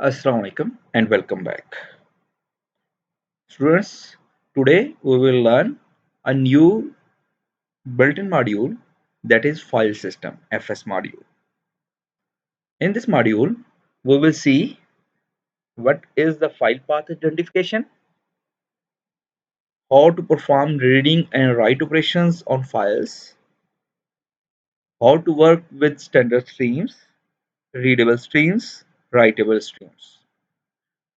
Assalamu alaikum and welcome back. Students, today we will learn a new built-in module that is file system FS module. In this module, we will see what is the file path identification, how to perform reading and write operations on files, how to work with standard streams, readable streams, writable streams.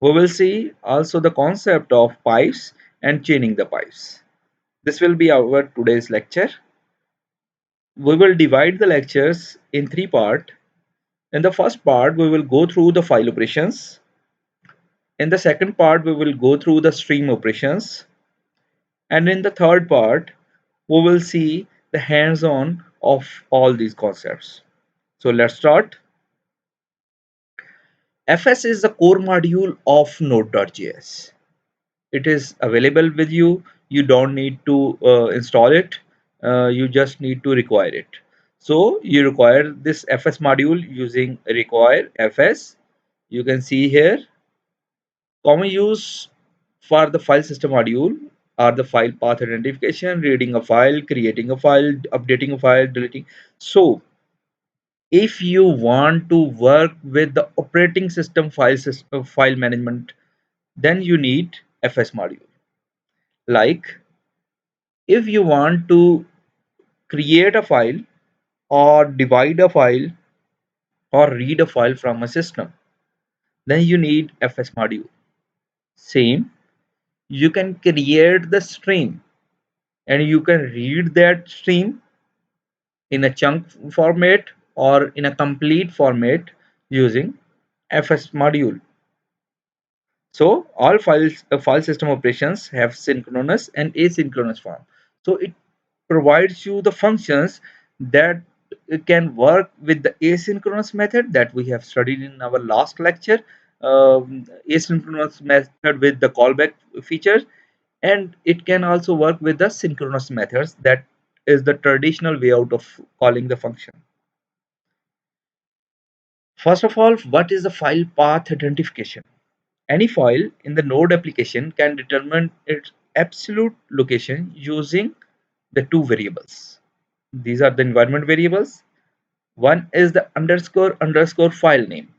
We will see also the concept of pipes and chaining the pipes. This will be our today's lecture. We will divide the lectures in three parts. In the first part, we will go through the file operations. In the second part, we will go through the stream operations. And in the third part, we will see the hands-on of all these concepts. So let's start. FS is the core module of Node.js. It is available with you. You don't need to install it. You just need to require it. So you require this FS module using require FS. You can see here common use for the file system module are the file path identification, reading a file, creating a file, updating a file, deleting. So if you want to work with the operating system file management, then you need FS module. Like if you want to create a file or divide a file or read a file from a system, then you need FS module. Same, you can create the stream and you can read that stream in a chunk format or in a complete format using FS module. So all file system operations have synchronous and asynchronous form. So it provides you the functions that can work with the asynchronous method that we have studied in our last lecture. Asynchronous method with the callback features, and it can also work with the synchronous methods, that is the traditional way out of calling the function. First of all, what is the file path identification? Any file in the Node application can determine its absolute location using the two variables. These are the environment variables. One is the underscore underscore file name.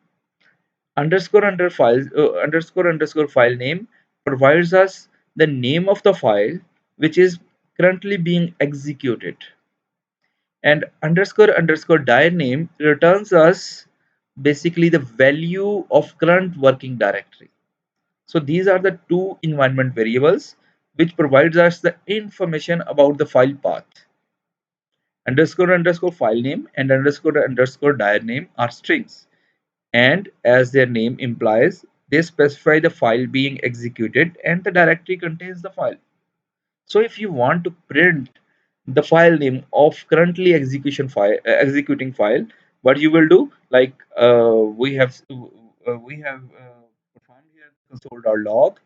Underscore file name provides us the name of the file which is currently being executed, and underscore underscore dir name returns us basically the value of current working directory. So these are the two environment variables which provides us the information about the file path. Underscore underscore file name and underscore underscore dir name are strings, and as their name implies, they specify the file being executed and the directory contains the file. So if you want to print the file name of currently executing file, what you will do, like performed here console.log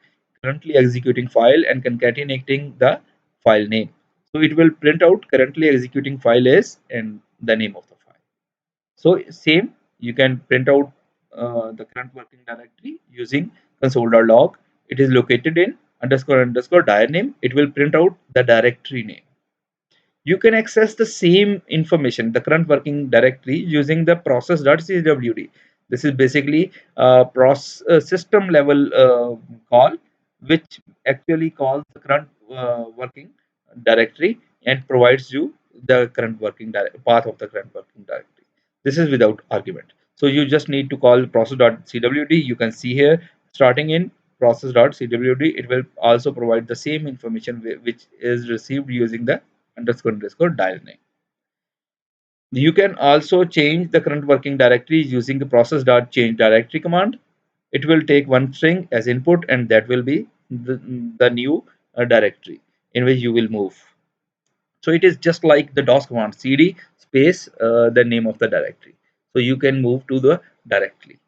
currently executing file and concatenating the file name. So it will print out currently executing file is and the name of the file. So same, you can print out the current working directory using console.log. It is located in underscore underscore dir name. It will print out the directory name. You can access the same information, the current working directory, using the process.cwd. This is basically a system level call, which actually calls the current working directory and provides you the current working path of the current working directory. This is without argument. So you just need to call process.cwd. You can see here, starting in process.cwd, it will also provide the same information which is received using the underscore underscore dir name. You can also change the current working directory using the process.change directory command. It will take one string as input, and that will be the new directory in which you will move. So it is just like the DOS command, cd space the name of the directory. So you can move to the directory.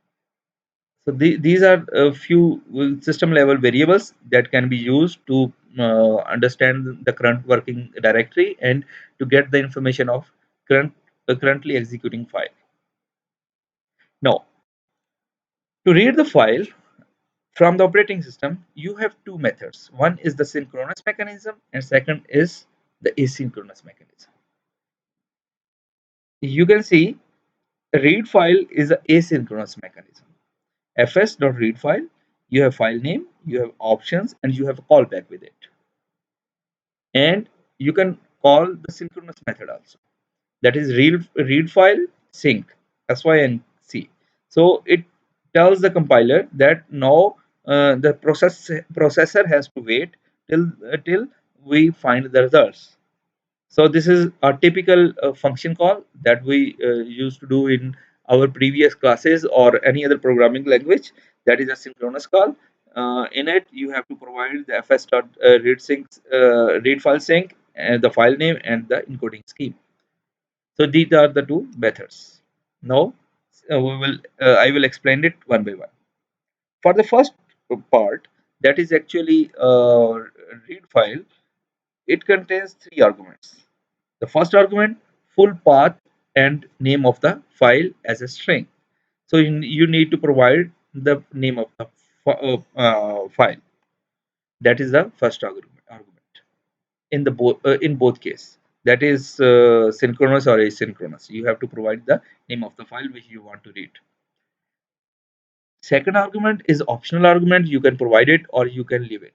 So these are a few system level variables that can be used to understand the current working directory and to get the information of currently executing file. Now, To read the file from the operating system, you have two methods. One is the synchronous mechanism and second is the asynchronous mechanism. You can see read file is an asynchronous mechanism. fs.read file, you have file name, you have options, and you have a callback with it. And you can call the synchronous method also. That is read file sync sync. So it tells the compiler that now the processor has to wait till we find the results. So this is a typical function call that we used to do in our previous classes or any other programming language. That is a synchronous call. In it, you have to provide the read file sync, and the file name and the encoding scheme. So these are the two methods. Now I will explain it one by one. For the first part, that is actually read file. It contains three arguments. The first argument, full path and name of the file as a string. So you need to provide the name of the file. That is the first argument in both case. That is synchronous or asynchronous. You have to provide the name of the file which you want to read. Second argument is optional argument. You can provide it or you can leave it.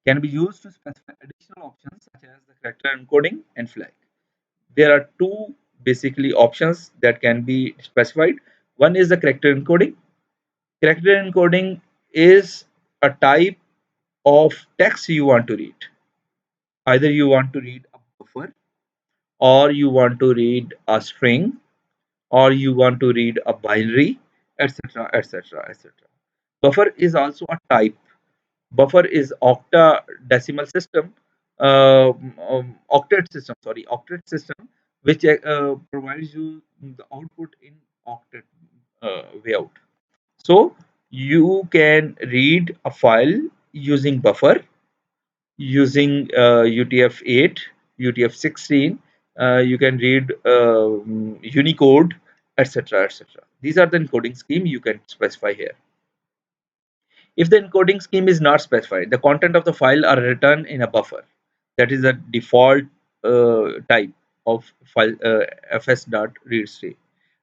Can be used to specify additional options such as the character encoding and flag. There are two basically options that can be specified. One is the character encoding. Character encoding is a type of text you want to read. Either you want to read a buffer, or you want to read a string, or you want to read a binary, etc., etc., etc. Buffer is also a type. Buffer is octadecimal system, octet system, which provides you the output in octet way out. So you can read a file using buffer, using UTF-8, UTF-16. You can read Unicode, etc., etc. These are the encoding scheme you can specify here. If the encoding scheme is not specified, the content of the file are written in a buffer. That is the default type of file fs.readstring.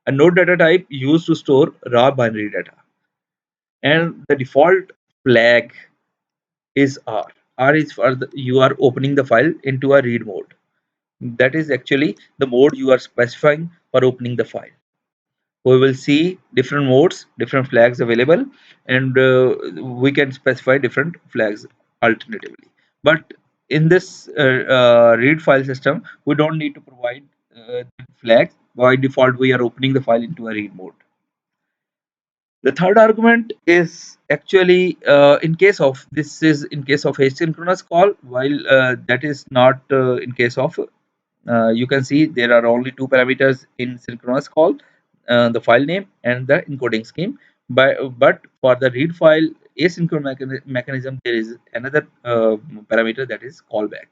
A node data type used to store raw binary data. And the default flag is R. R is for you are opening the file into a read mode. That is actually the mode you are specifying for opening the file. We will see different modes, different flags available, and we can specify different flags alternatively. But in this read file system, we don't need to provide flags. By default, we are opening the file into a read mode. The third argument is actually in case of this is in case of asynchronous call, while that is not in case of you can see there are only two parameters in synchronous call, the file name and the encoding scheme. But for the read file asynchronous mechanism, there is another parameter, that is callback.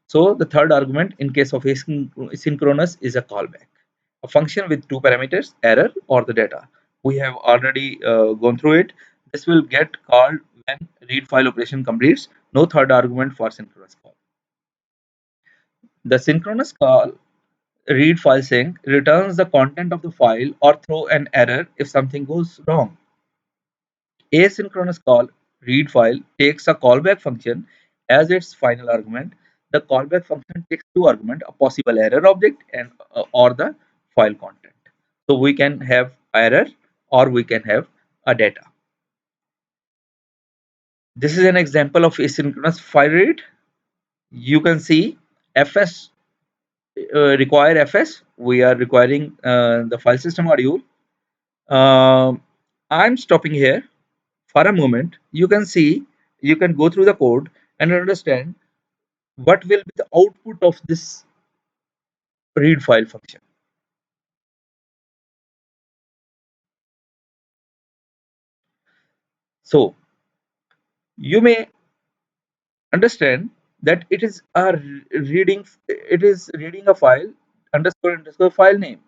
So the third argument in case of asynchronous is a callback, a function with two parameters, error or the data. We have already gone through it. This will get called when read file operation completes. No third argument for synchronous call. The synchronous call read file sync returns the content of the file or throw an error if something goes wrong. Asynchronous call read file takes a callback function as its final argument. The callback function takes two arguments, a possible error object and or the file content. So we can have error or we can have a data. This is an example of asynchronous file read. You can see fs require fs. We are requiring the file system module. I'm stopping here for a moment. You can see, you can go through the code and understand what will be the output of this read file function. So you may understand that it is reading a file underscore underscore file name.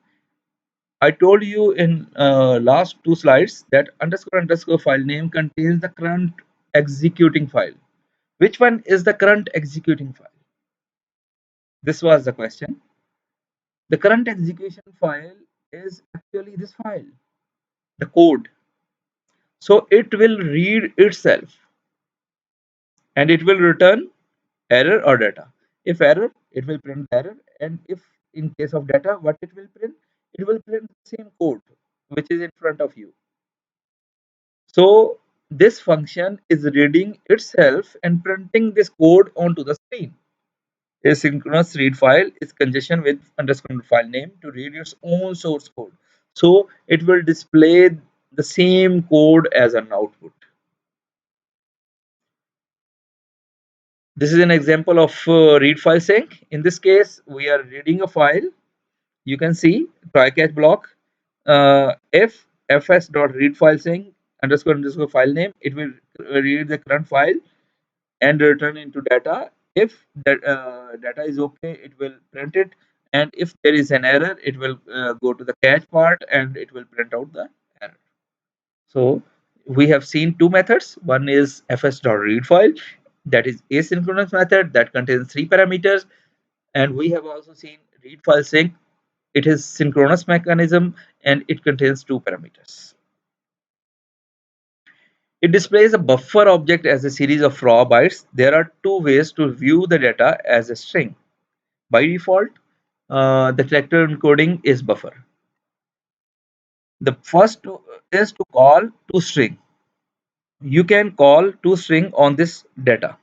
I told you in last two slides that underscore underscore file name contains the current executing file. Which one is the current executing file? This was the question. The current execution file is actually this file, the code. So it will read itself and it will return error or data. If error, it will print error, and if in case of data, what it will print the same code which is in front of you. So this function is reading itself and printing this code onto the screen. A synchronous read file is conjunction with underscore file name to read its own source code. So it will display the same code as an output. This is an example of read file sync. In this case, we are reading a file. You can see try catch block. If fs.read file sync underscore underscore file name, it will read the current file and return into data. If that data is okay, it will print it, and if there is an error, it will go to the catch part and it will print out the error. So we have seen two methods. One is fs.read file, that is asynchronous method that contains three parameters, and we have also seen read file sync. It is synchronous mechanism and it contains two parameters. It displays a buffer object as a series of raw bytes. There are two ways to view the data as a string. By default, the character encoding is buffer. The first is to call toString. You can call toString on this data,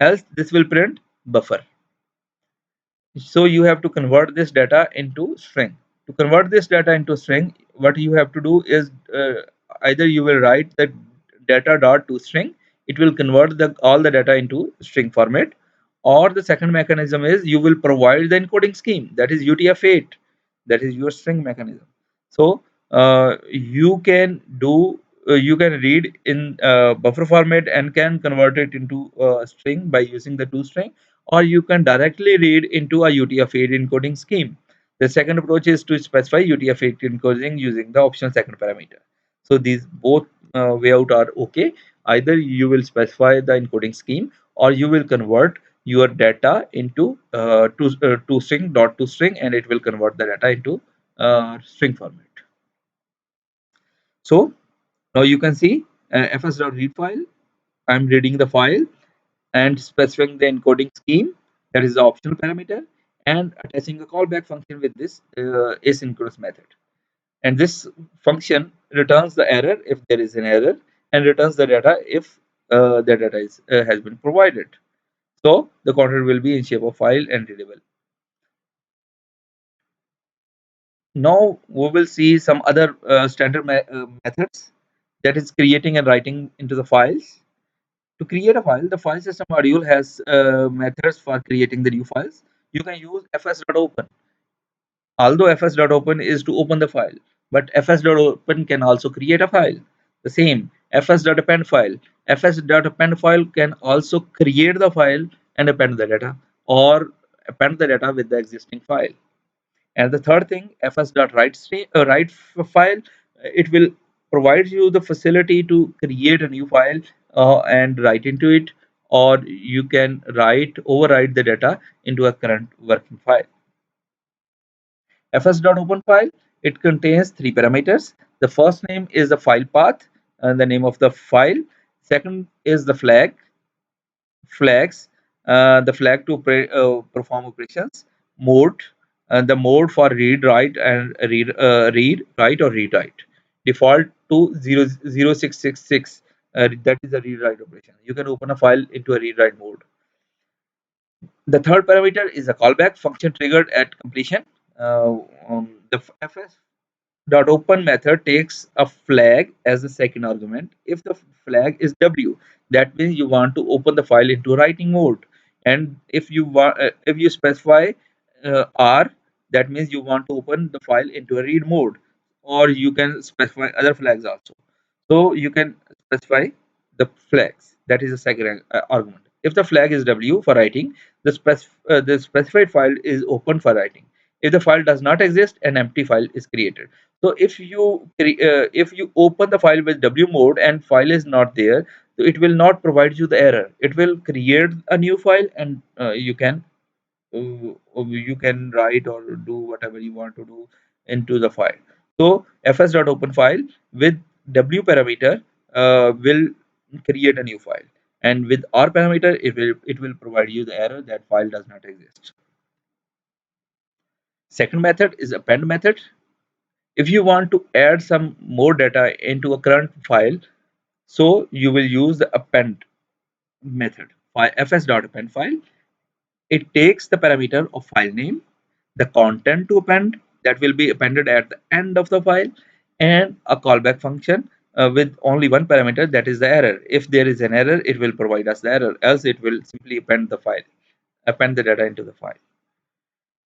else this will print buffer. So you have to convert this data into string. To convert this data into string, what you have to do is either you will write the data dot to string, it will convert all the data into string format, or the second mechanism is you will provide the encoding scheme, that is UTF-8, that is your string mechanism. So you can read in buffer format and can convert it into string by using the toString, or you can directly read into a UTF-8 encoding scheme. The second approach is to specify UTF-8 encoding using the optional second parameter. So these both way out are okay. Either you will specify the encoding scheme or you will convert your data into to string dot to string, and it will convert the data into string format. So now you can see fs.read file. I'm reading the file and specifying the encoding scheme, that is the optional parameter, and attaching a callback function with this asynchronous method. And this function returns the error if there is an error, and returns the data if the data has been provided. So the content will be in shape of file and readable. Now we will see some other standard methods, that is creating and writing into the files. To create a file, the file system module has methods for creating the new files. You can use fs.open. Although fs.open is to open the file, but fs.open can also create a file. The same fs.append file. Fs.append file can also create the file and append the data, or append the data with the existing file. And the third thing, write file, it will provide you the facility to create a new file and write into it, or you can override the data into a current working file. fs.open file, it contains three parameters. The first name is the file path and the name of the file. Second is the flags, the flag to perform operations. Mode, the mode for read, write, and read, write, or read, write. Default to 0666. That is a read, write operation. You can open a file into a read, write mode. The third parameter is a callback function triggered at completion. The fs dot open method takes a flag as the second argument. If the flag is w, that means you want to open the file into writing mode, and if you specify r, that means you want to open the file into a read mode, or you can specify other flags also. So you can specify the flags, that is the second argument. If the flag is w for writing, the specified file is open for writing. If the file does not exist, an empty file is created. So if you open the file with W mode and file is not there, so it will not provide you the error. It will create a new file, and you can write or do whatever you want to do into the file. So fs.openFile with W parameter will create a new file, and with R parameter it will provide you the error that file does not exist. Second method is append method. If you want to add some more data into a current file, so you will use the append method. Fs.append file, it takes the parameter of file name, the content to append that will be appended at the end of the file, and a callback function with only one parameter, that is the error. If there is an error, it will provide us the error, else it will simply append the data into the file.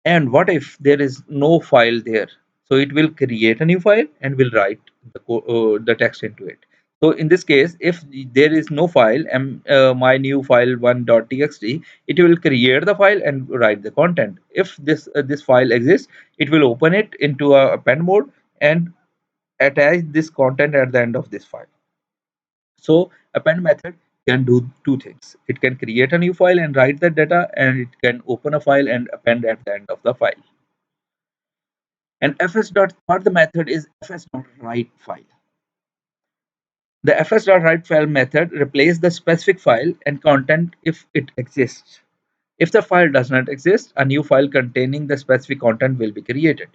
And what if there is no file there? So it will create a new file and will write the text into it. So in this case, if there is no file and my new file 1.txt, it will create the file and write the content. If this file exists, it will open it into a append mode and attach this content at the end of this file. So append method can do two things. It can create a new file and write the data, and it can open a file and append at the end of the file. And fs.part the method is fs.write file. The fs.write file method replaces the specific file and content if it exists. If the file does not exist, a new file containing the specific content will be created.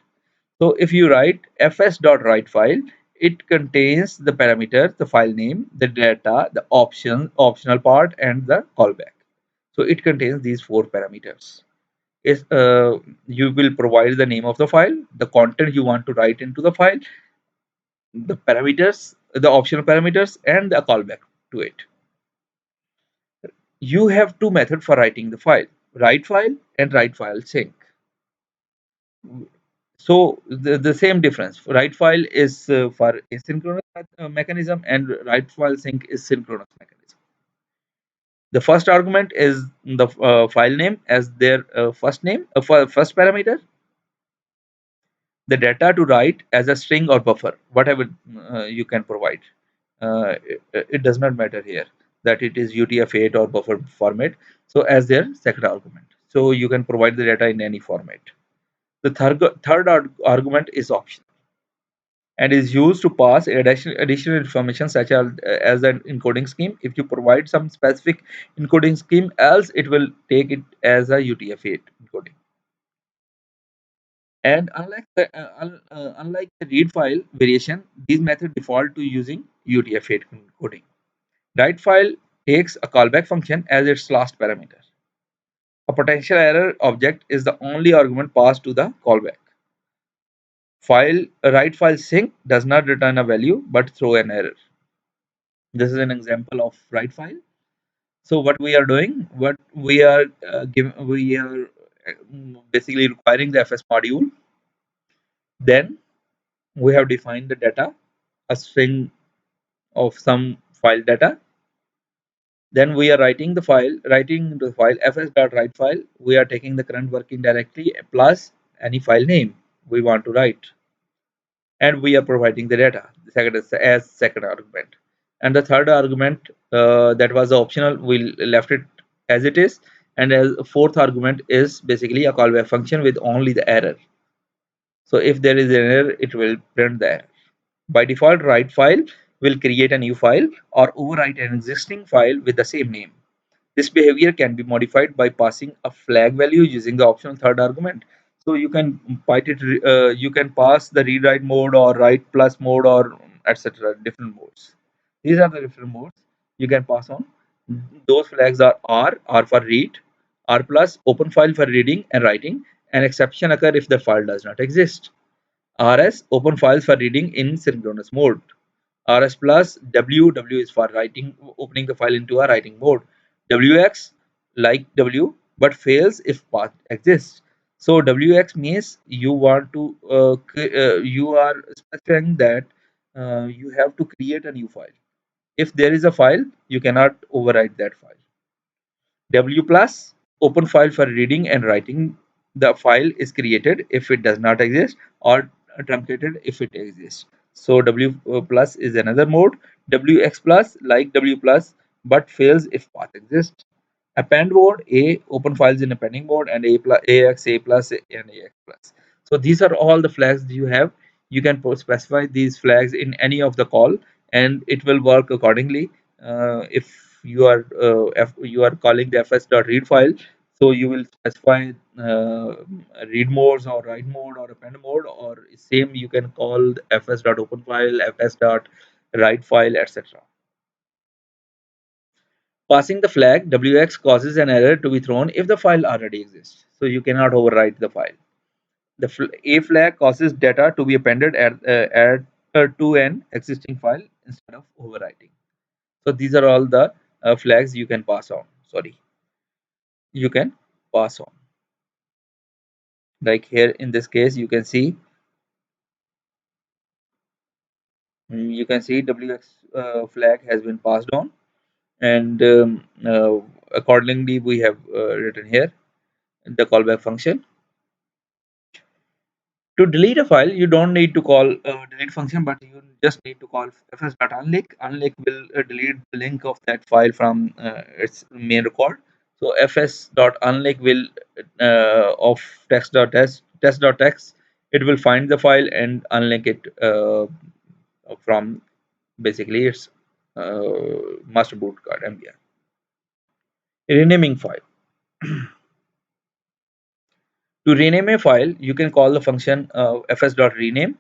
So if you write fs.write file, it contains the parameter, the file name, the data, the optional part, and the callback. So it contains these four parameters. Is You will provide the name of the file, the content you want to write into the file, the parameters, the optional parameters, and a callback to it. You have two methods for writing the file: write file and write file sync. So the same difference: write file is for asynchronous mechanism, and write file sync is synchronous mechanism. The first argument is the file name as their first name, for first parameter. The data to write as a string or buffer, whatever you can provide. It does not matter here that it is UTF-8 or buffer format. So as their second argument, so you can provide the data in any format. The third argument is optional and is used to pass additional information such as an encoding scheme. If you provide some specific encoding scheme, else it will take it as a UTF-8 encoding. And unlike the read file variation, these methods default to using UTF-8 encoding. Write file takes a callback function as its last parameter. A potential error object is the only argument passed to the callback. Write file sync does not return a value but throw an error. This is an example of write file. So what we are doing, what we are basically requiring the FS module. Then we have defined the data, a string of some file data. Then we are writing into the file fs.write file. We are taking the current working directory plus any file name we want to write, and we are providing the data as second argument. And the third argument that was optional, we left it as it is. And as fourth argument is basically a callback function with only the error. So if there is an error, it will print the error. By default, write file will create a new file or overwrite an existing file with the same name. This behavior can be modified by passing a flag value using the optional third argument. So you can pass the read write mode or write plus mode or etc. different modes. These are the different modes you can pass on. Those flags are R for read, R plus open file for reading and writing. An exception occur if the file does not exist. RS open files for reading in synchronous mode. RS plus W is for writing, opening the file into a writing mode. WX like W but fails if path exists. So WX means you want to you are specifying that you have to create a new file. If there is a file, you cannot overwrite that file. W plus open file for reading and writing. the file is created if it does not exist, or truncated if it exists. So W plus is another mode. WX plus like W plus but fails if path exists. Append mode, A open files in appending mode, and A plus, AX, A plus, and AX plus. So these are all the flags you have. You can specify these flags in any of the call, and it will work accordingly. If you are you are calling the fs.read file, so you will specify read modes or write mode or append mode, or same you can call fs.open file, fs.write file, etc. Passing the flag wx causes an error to be thrown if the file already exists, so you cannot overwrite the file. The a flag causes data to be appended to an existing file instead of overwriting. So these are all the flags you can pass on. Sorry, you can pass on. Like here in this case, you can see wx flag has been passed on, and accordingly we have written here the callback function. To delete a file, you don't need to call delete function, but you just need to call fs.unlink. Unlink will delete the link of that file from its main record. So fs.unlink will of test.text, it will find the file and unlink it from basically its master boot card MBR. Renaming file. To rename a file, you can call the function fs.rename.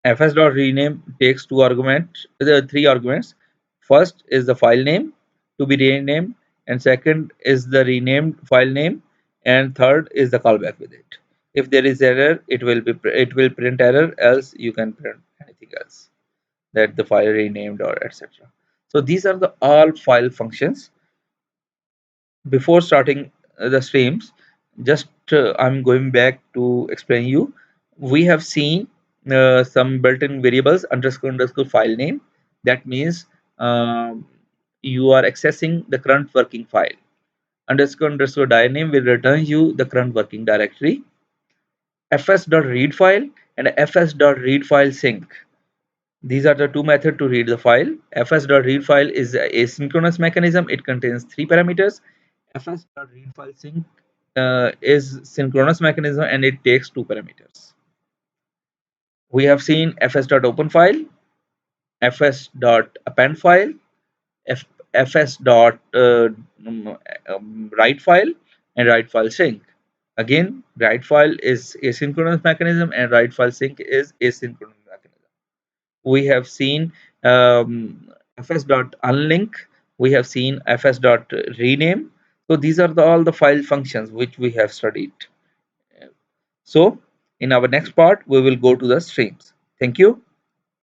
fs.rename takes three arguments. First is the file name to be renamed, and second is the renamed file name, and third is the callback with it. If there is error, it will print error, else you can print anything else that the file renamed or etc. So these are the all file functions. Before starting the streams, just I'm going back to explain you. We have seen some built-in variables underscore file name. That means you are accessing the current working file. Underscore dir name will return you the current working directory. fs.read file and fs.read file sync. These are the two methods to read the file. fs.read file is a asynchronous mechanism. It contains three parameters. fs.read file sync is synchronous mechanism, and it takes two parameters. We have seen fs.open file, fs.append file, fs.write file, and write file sync. Again, write file is asynchronous mechanism, and write file sync is asynchronous mechanism. We have seen fs.unlink, we have seen fs.rename. So these are all the file functions which we have studied. So in our next part, we will go to the streams. Thank you.